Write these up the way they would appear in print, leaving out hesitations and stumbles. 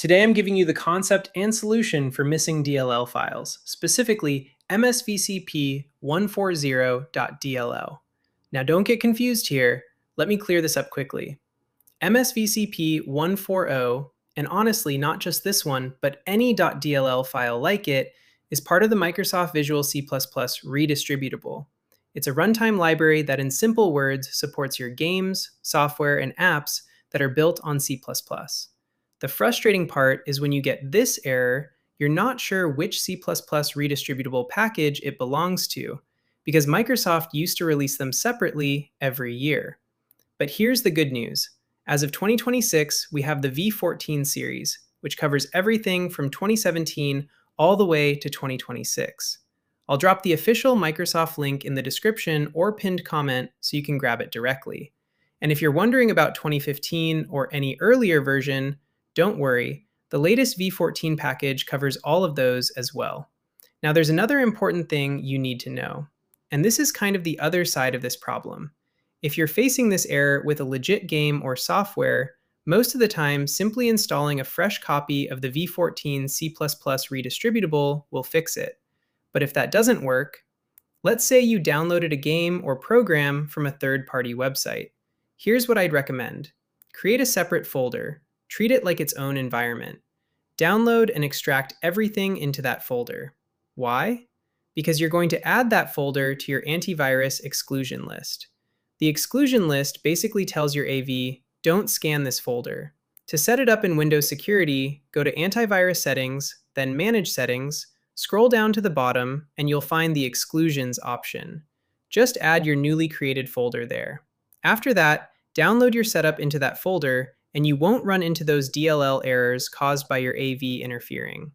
Today I'm giving you the concept and solution for missing DLL files, specifically MSVCP140.dll. Now don't get confused here, let me clear this up quickly. MSVCP140, and honestly not just this one, but any .dll file like it, is part of the Microsoft Visual C++ Redistributable. It's a runtime library that in simple words supports your games, software, and apps that are built on C++. The frustrating part is when you get this error, you're not sure which C++ redistributable package it belongs to, because Microsoft used to release them separately every year. But here's the good news. As of 2026, we have the V14 series, which covers everything from 2017 all the way to 2026. I'll drop the official Microsoft link in the description or pinned comment so you can grab it directly. And if you're wondering about 2015 or any earlier version, don't worry, the latest V14 package covers all of those as well. Now there's another important thing you need to know, and this is kind of the other side of this problem. If you're facing this error with a legit game or software, most of the time simply installing a fresh copy of the V14 C++ redistributable will fix it. But if that doesn't work, let's say you downloaded a game or program from a third-party website. Here's what I'd recommend. Create a separate folder. Treat it like its own environment. Download and extract everything into that folder. Why? Because you're going to add that folder to your antivirus exclusion list. The exclusion list basically tells your AV, don't scan this folder. To set it up in Windows Security, go to Antivirus Settings, then Manage Settings, scroll down to the bottom, and you'll find the Exclusions option. Just add your newly created folder there. After that, download your setup into that folder, and you won't run into those DLL errors caused by your AV interfering.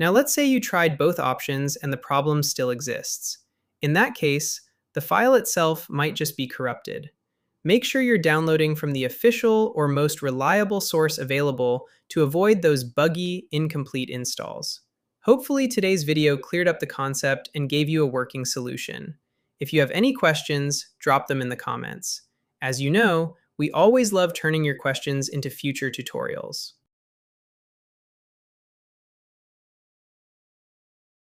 Now let's say you tried both options and the problem still exists. In that case, the file itself might just be corrupted. Make sure you're downloading from the official or most reliable source available to avoid those buggy, incomplete installs. Hopefully today's video cleared up the concept and gave you a working solution. If you have any questions, drop them in the comments. As you know, we always love turning your questions into future tutorials.